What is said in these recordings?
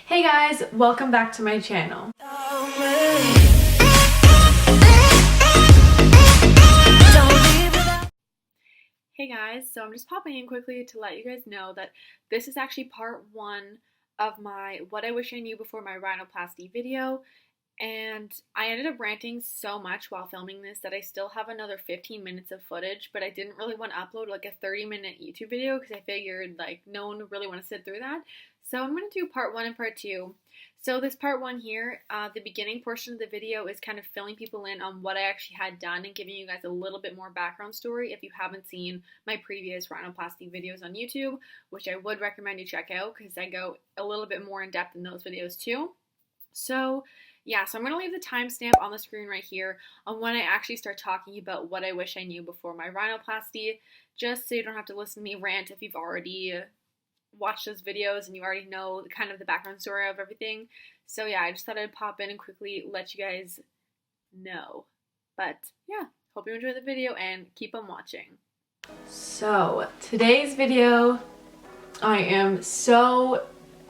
Hey guys, welcome back to my channel. Hey guys, so I'm just popping in quickly to let you guys know that this is actually part one of my what I wish I knew before my rhinoplasty video. And I ended up ranting so much while filming this that I still have another 15 minutes of footage, but I didn't really want to upload like a 30-minute YouTube video because I figured like no one would really want to sit through that. So I'm going to do part one and part two. So this part one here, the beginning portion of the video is kind of filling people in on what I actually had done and giving you guys a little bit more background story if you haven't seen my previous rhinoplasty videos on YouTube, which I would recommend you check out because I go a little bit more in depth in those videos too. So yeah, so I'm going to leave the timestamp on the screen right here on when I actually start talking about what I wish I knew before my rhinoplasty, just so you don't have to listen to me rant if you've already watched those videos and you already know kind of the background story of everything. So yeah, I just thought I'd pop in and quickly let you guys know. But yeah, hope you enjoy the video and keep on watching. So today's video, I am so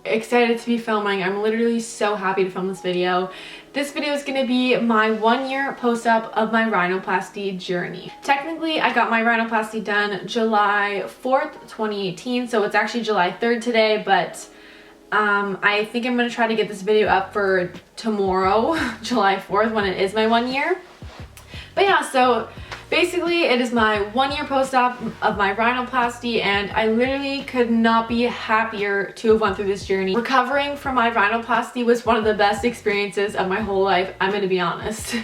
excited to be filming. I'm literally so happy to film this video. This video is going to be my 1 year post-op of my rhinoplasty journey. Technically, I got my rhinoplasty done July 4th, 2018, so it's actually July 3rd today, but I think I'm going to try to get this video up for tomorrow, July 4th, when it is my 1 year. But yeah, so basically, it is my 1 year post-op of my rhinoplasty, and I literally could not be happier to have went through this journey. Recovering from my rhinoplasty was one of the best experiences of my whole life, I'm gonna be honest.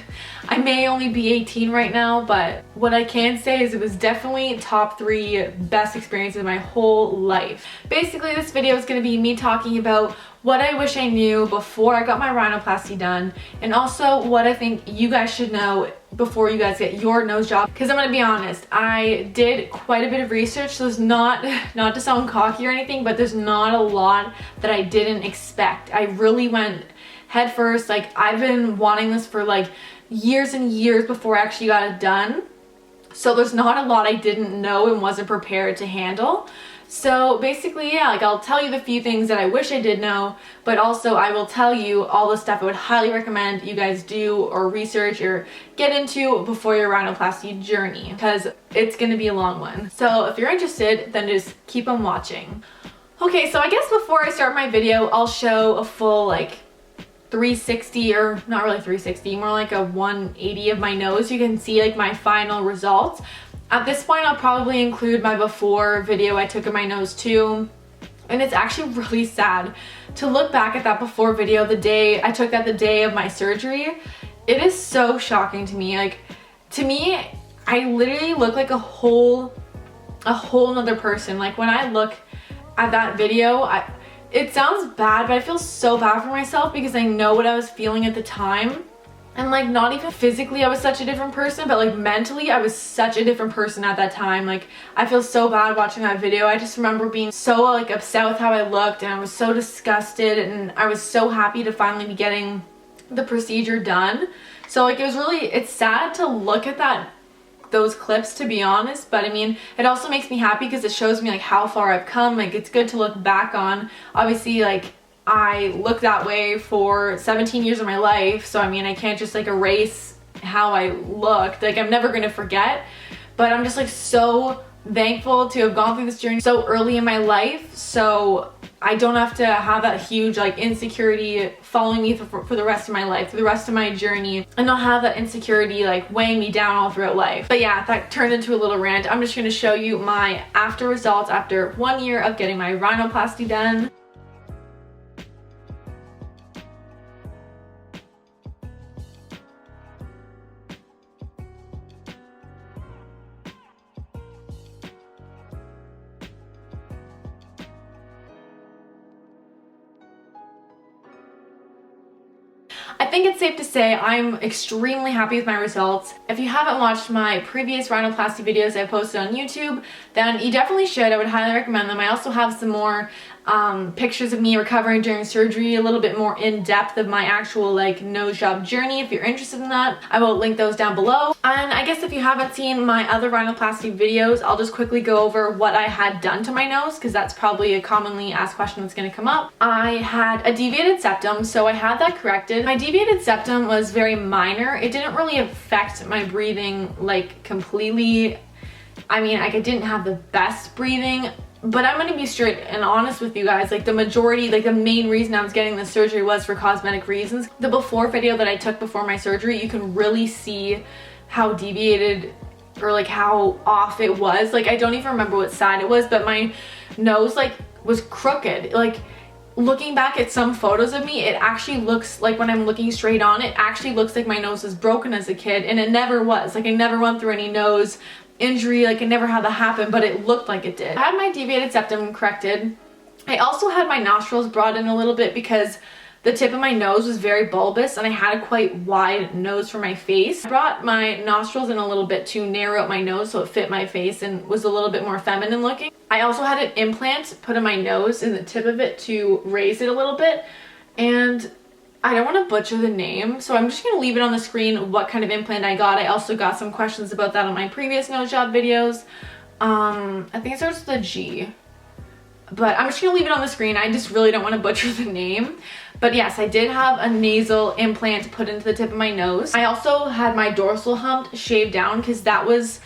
I may only be 18 right now, but what I can say is it was definitely top 3 best experiences of my whole life. Basically, this video is gonna be me talking about what I wish I knew before I got my rhinoplasty done, and also what I think you guys should know before you guys get your nose job. Because I'm gonna be honest, I did quite a bit of research, so there's not to sound cocky or anything, but there's not a lot that I didn't expect. I really went head first. Like, I've been wanting this for like years and years before I actually got it done. So there's not a lot I didn't know and wasn't prepared to handle. So basically, yeah, like I'll tell you the few things that I wish I did know, but also I will tell you all the stuff I would highly recommend you guys do or research or get into before your rhinoplasty journey, because it's going to be a long one. So if you're interested, then just keep on watching. Okay, so I guess before I start my video, I'll show a full like 360, or not really 360, more like a 180 of my nose. You can see like my final results. At this point, I'll probably include my before video I took of my nose too. And it's actually really sad to look back at that before video, the day I took that, the day of my surgery. It is so shocking to me. Like, to me, I literally look like a whole nother person. Like, when I look at that video, it sounds bad, but I feel so bad for myself because I know what I was feeling at the time. And like, not even physically I was such a different person, but like mentally I was such a different person at that time. Like, I feel so bad watching that video. I just remember being so like upset with how I looked, and I was so disgusted, and I was so happy to finally be getting the procedure done. So like, it's sad to look at those clips, to be honest, but I mean, it also makes me happy because it shows me like how far I've come. Like, it's good to look back on. Obviously, like, I looked that way for 17 years of my life, so I mean, I can't just like erase how I looked. Like, I'm never gonna forget, but I'm just like so thankful to have gone through this journey so early in my life, so I don't have to have that huge like insecurity following me for the rest of my life, for the rest of my journey, and not have that insecurity like weighing me down all throughout life. But yeah, that turned into a little rant. I'm just gonna show you my after results after 1 year of getting my rhinoplasty done. I think it's safe to say I'm extremely happy with my results. If you haven't watched my previous rhinoplasty videos I posted on YouTube, then you definitely should. I would highly recommend them. I also have some more pictures of me recovering during surgery, a little bit more in depth of my actual like nose job journey. If you're interested in that, I will link those down below. And I guess if you haven't seen my other rhinoplasty videos, I'll just quickly go over what I had done to my nose, because that's probably a commonly asked question that's going to come up. I had a deviated septum, so I had that corrected. My deviated septum was very minor. It didn't really affect my breathing like completely. I mean, like, I didn't have the best breathing. But I'm going to be straight and honest with you guys, like the majority, like the main reason I was getting this surgery was for cosmetic reasons. The before video that I took before my surgery, you can really see how deviated or like how off it was. Like, I don't even remember what side it was, but my nose like was crooked. Like, looking back at some photos of me, it actually looks like, when I'm looking straight on, it actually looks like my nose was broken as a kid, and it never was. Like, I never went through any nose injury, like I never had that happen, but it looked like it did. I had my deviated septum corrected. I also had my nostrils brought in a little bit because the tip of my nose was very bulbous and I had a quite wide nose for my face. I brought my nostrils in a little bit to narrow out my nose so it fit my face and was a little bit more feminine looking. I also had an implant put in my nose and the tip of it to raise it a little bit, and I don't want to butcher the name, so I'm just going to leave it on the screen what kind of implant I got. I also got some questions about that on my previous nose job videos. I think it starts with a G, but I'm just going to leave it on the screen. I just really don't want to butcher the name. But yes, I did have a nasal implant put into the tip of my nose. I also had my dorsal hump shaved down, because that was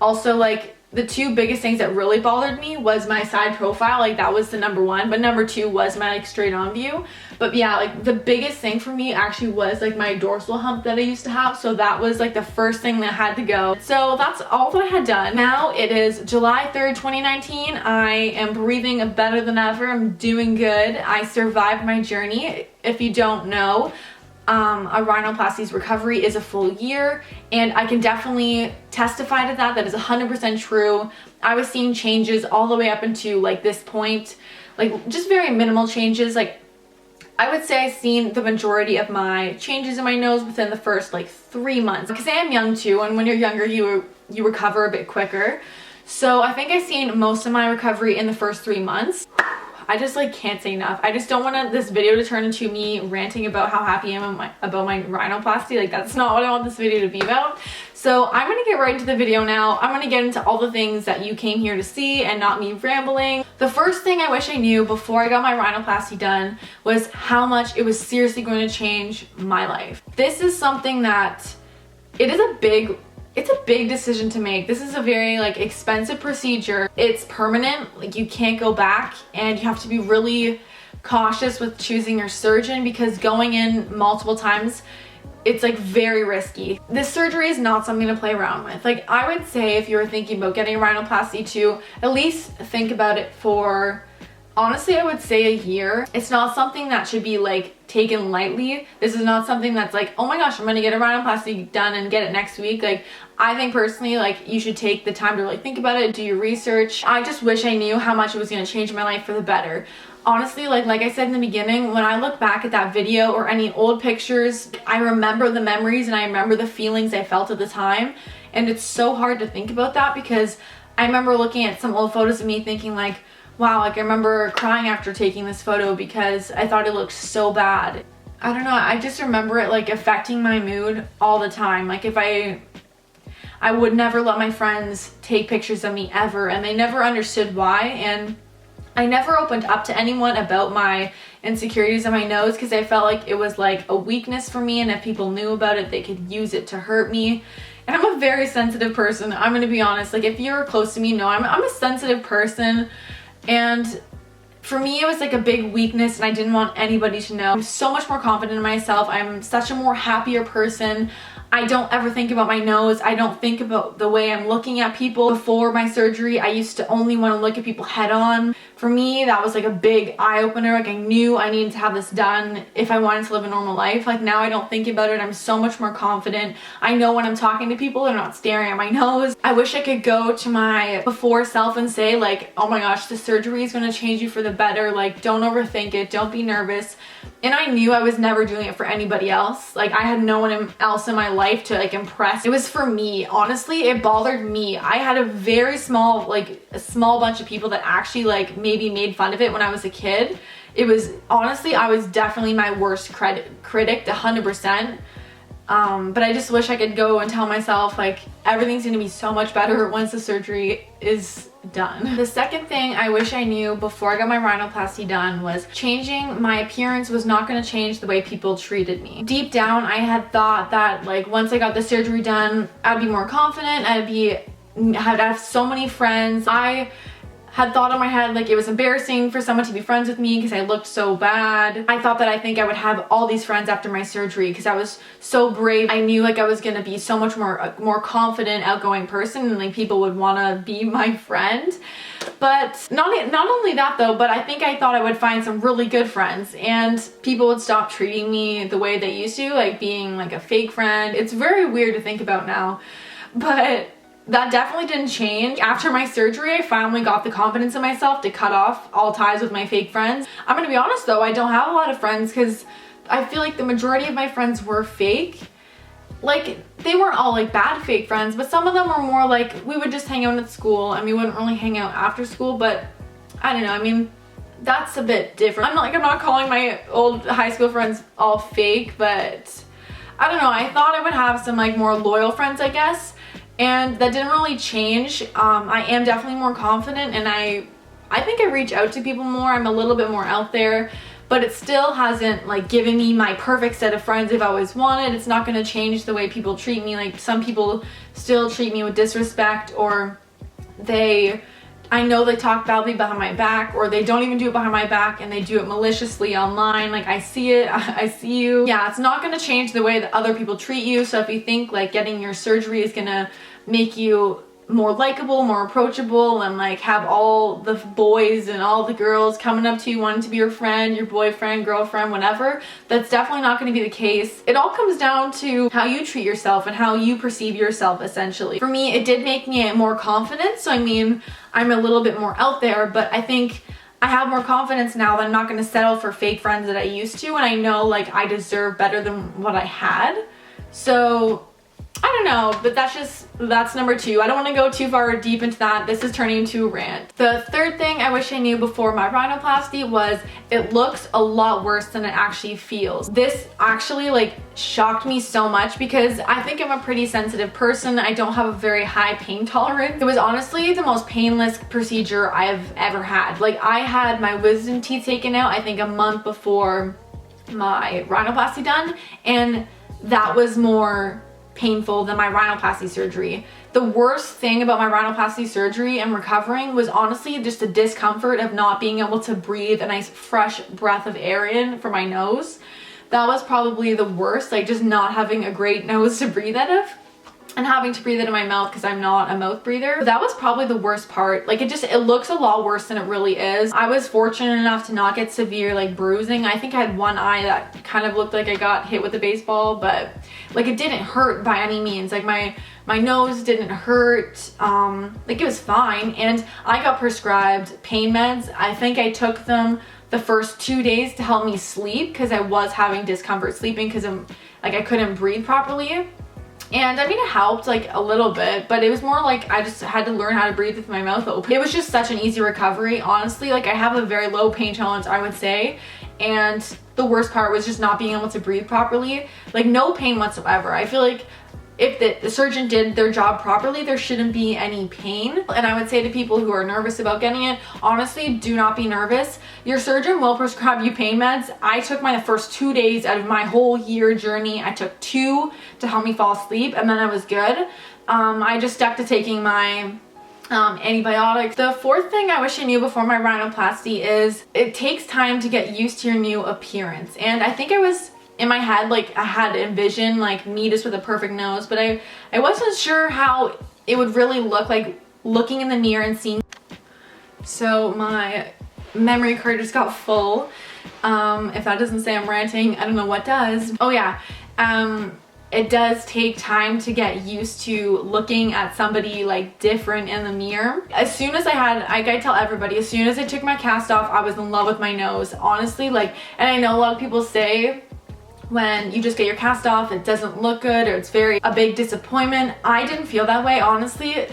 also like the two biggest things that really bothered me was my side profile. Like, that was the number one, but number two was my like straight on view. But yeah, like the biggest thing for me actually was like my dorsal hump that I used to have, so that was like the first thing that had to go. So that's all that I had done. Now it is July 3rd, 2019. I am breathing better than ever. I'm doing good. I survived my journey. If you don't know, a rhinoplasty's recovery is a full year, and I can definitely testify to that. That is 100% true. I was seeing changes all the way up into like this point, like just very minimal changes. Like, I would say I've seen the majority of my changes in my nose within the first like 3 months, because I am young too, and when you're younger you recover a bit quicker. So I think I've seen most of my recovery in the first 3 months. I just like can't say enough. I just don't want this video to turn into me ranting about how happy I am about my rhinoplasty. Like, that's not what I want this video to be about. So I'm gonna get right into the video now. I'm gonna get into all the things that you came here to see and not me rambling. The first thing I wish I knew before I got my rhinoplasty done was how much it was seriously going to change my life. This is something that, it's a big decision to make. This is a very like expensive procedure. It's permanent, like you can't go back, and you have to be really cautious with choosing your surgeon, because going in multiple times, it's like very risky. This surgery is not something to play around with. Like, I would say if you were thinking about getting a rhinoplasty, to at least think about it for, honestly, I would say a year. It's not something that should be like taken lightly. This is not something that's like, oh my gosh, I'm gonna get a rhinoplasty done and get it next week. Like, I think personally, like, you should take the time to like think about it, do your research. I just wish I knew how much it was gonna change my life for the better. Honestly, like I said in the beginning, when I look back at that video or any old pictures, I remember the memories and I remember the feelings I felt at the time. And it's so hard to think about that, because I remember looking at some old photos of me thinking like, wow, like I remember crying after taking this photo because I thought it looked so bad. I don't know, I just remember it like affecting my mood all the time. Like, if I would never let my friends take pictures of me ever, and they never understood why. And I never opened up to anyone about my insecurities on my nose, because I felt like it was like a weakness for me, and if people knew about it, they could use it to hurt me. And I'm a very sensitive person, I'm gonna be honest. Like, if you're close to me, know I'm a sensitive person, and for me it was like a big weakness, and I didn't want anybody to know. I'm so much more confident in myself. I'm such a more happier person. I don't ever think about my nose. I don't think about the way I'm looking at people. Before my surgery, I used to only want to look at people head on. For me, that was like a big eye-opener. Like, I knew I needed to have this done if I wanted to live a normal life. Like, now I don't think about it. I'm so much more confident. I know when I'm talking to people, they're not staring at my nose. I wish I could go to my before self and say like, oh my gosh, the surgery is going to change you for the better. Like, don't overthink it. Don't be nervous. And I knew I was never doing it for anybody else. Like I had no one else in my life to like impress. It was for me. Honestly, it bothered me. I had a very small, like a small bunch of people that actually like maybe made fun of it when I was a kid. It was, honestly, I was definitely my worst critic, 100%. But I just wish I could go and tell myself like everything's gonna be so much better once the surgery is done. The second thing I wish I knew before I got my rhinoplasty done was changing my appearance was not going to change the way people treated me. Deep down, I had thought that like once I got the surgery done, I'd be more confident, I'd have so many friends. I had thought in my head like it was embarrassing for someone to be friends with me because I looked so bad. I thought that I think I would have all these friends after my surgery because I was so brave. I knew like I was gonna be so much more confident, outgoing person, and like people would want to be my friend. But not only that though, but I think I thought I would find some really good friends and people would stop treating me the way they used to, like being like a fake friend. It's very weird to think about now, but that definitely didn't change. After my surgery, I finally got the confidence in myself to cut off all ties with my fake friends. I'm gonna be honest though, I don't have a lot of friends because I feel like the majority of my friends were fake. Like, they weren't all like bad fake friends, but some of them were more like, we would just hang out at school and we wouldn't really hang out after school, but I don't know, I mean, that's a bit different. I'm not calling my old high school friends all fake, but I don't know, I thought I would have some like more loyal friends, I guess. And that didn't really change. I am definitely more confident and I think I reach out to people more. I'm a little bit more out there, but it still hasn't like given me my perfect set of friends I've always wanted. It's not gonna change the way people treat me. Like some people still treat me with disrespect, or I know they talk badly behind my back, or they don't even do it behind my back and they do it maliciously online. Like I see it, I see you. Yeah, it's not gonna change the way that other people treat you. So if you think like getting your surgery is gonna make you more likable, more approachable, and like have all the boys and all the girls coming up to you wanting to be your friend, your boyfriend, girlfriend, whatever, that's definitely not going to be the case. It all comes down to how you treat yourself and how you perceive yourself, essentially. For me, it did make me more confident, so I mean, I'm a little bit more out there, but I think I have more confidence now that I'm not going to settle for fake friends that I used to, and I know like I deserve better than what I had. So I don't know, but that's number two. I don't want to go too far deep into that. This is turning into a rant. The third thing I wish I knew before my rhinoplasty was it looks a lot worse than it actually feels. This actually like shocked me so much because I think I'm a pretty sensitive person. I don't have a very high pain tolerance. It was honestly the most painless procedure I've ever had. Like I had my wisdom teeth taken out I think a month before my rhinoplasty done, and that was more painful than my rhinoplasty surgery. The worst thing about my rhinoplasty surgery and recovering was honestly just the discomfort of not being able to breathe a nice fresh breath of air in from my nose. That was probably the worst, like just not having a great nose to breathe out of and having to breathe it in my mouth because I'm not a mouth breather. That was probably the worst part. Like it looks a lot worse than it really is. I was fortunate enough to not get severe like bruising. I think I had one eye that kind of looked like I got hit with a baseball, but like it didn't hurt by any means. Like my nose didn't hurt. Like it was fine. And I got prescribed pain meds. I think I took them the first 2 days to help me sleep because I was having discomfort sleeping because I couldn't breathe properly. And I mean, it helped like a little bit, but it was more like I just had to learn how to breathe with my mouth open. It was just such an easy recovery, honestly. Like I have a very low pain tolerance, I would say, and the worst part was just not being able to breathe properly. Like no pain whatsoever. I feel like if the surgeon did their job properly, there shouldn't be any pain. And I would say to people who are nervous about getting it, honestly, do not be nervous. Your surgeon will prescribe you pain meds. I took my first 2 days out of my whole year journey. I took 2 to help me fall asleep, and then I was good. I just stuck to taking my antibiotics. The fourth thing I wish I knew before my rhinoplasty is it takes time to get used to your new appearance. And I think I was in my head, like I had envisioned like me just with a perfect nose, but I wasn't sure how it would really look like looking in the mirror and seeing. So my memory card just got full. If that doesn't say I'm ranting, I don't know what does. Oh yeah. it does take time to get used to looking at somebody like different in the mirror. As soon as I tell everybody, as soon as I took my cast off, I was in love with my nose, honestly. Like, and I know a lot of people say when you just get your cast off, it doesn't look good, or it's a big disappointment. I didn't feel that way, honestly.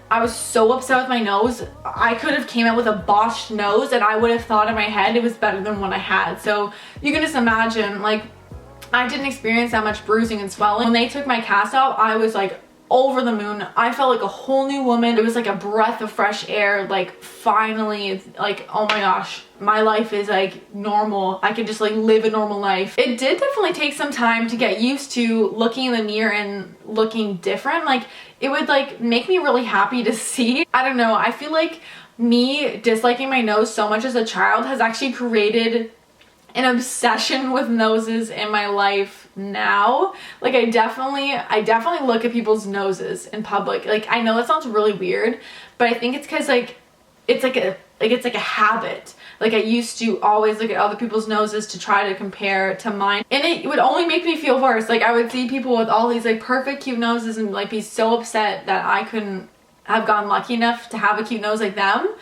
I was so upset with my nose. I could have came out with a botched nose and I would have thought in my head it was better than what I had. So you can just imagine, like, I didn't experience that much bruising and swelling. When they took my cast off, I was like over the moon. I felt like a whole new woman. It was like a breath of fresh air. Like, finally, like, oh my gosh, my life is like normal. I can just like live a normal life. It did definitely take some time to get used to looking in the mirror and looking different. Like, it would like make me really happy to see. I don't know, I feel like me disliking my nose so much as a child has actually created an obsession with noses in my life now. Like, I definitely look at people's noses in public. Like, I know that sounds really weird, but I think it's because like it's like a habit. Like, I used to always look at other people's noses to try to compare to mine, and it would only make me feel worse. Like, I would see people with all these like perfect cute noses and like be so upset that I couldn't have gotten lucky enough to have a cute nose like them.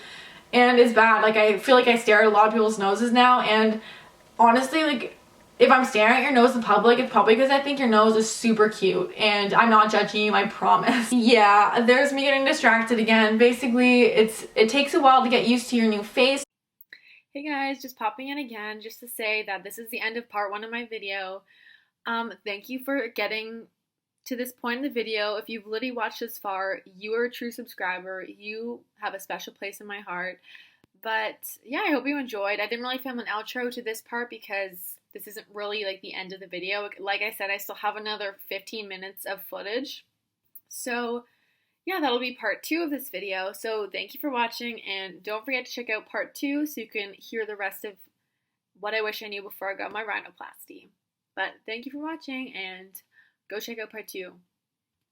And it's bad. Like, I feel like I stare at a lot of people's noses now, and honestly, like, if I'm staring at your nose in public, it's probably because I think your nose is super cute, and I'm not judging you, I promise. Yeah, there's me getting distracted again. Basically, it takes a while to get used to your new face. Hey guys, just popping in again just to say that this is the end of part 1 of my video. Thank you for getting to this point in the video. If you've literally watched this far, you are a true subscriber. You have a special place in my heart. But yeah, I hope you enjoyed. I didn't really film an outro to this part because this isn't really like the end of the video. Like I said, I still have another 15 minutes of footage. So yeah, that'll be part 2 of this video. So thank you for watching, and don't forget to check out part 2 so you can hear the rest of what I wish I knew before I got my rhinoplasty. But thank you for watching, and go check out part 2.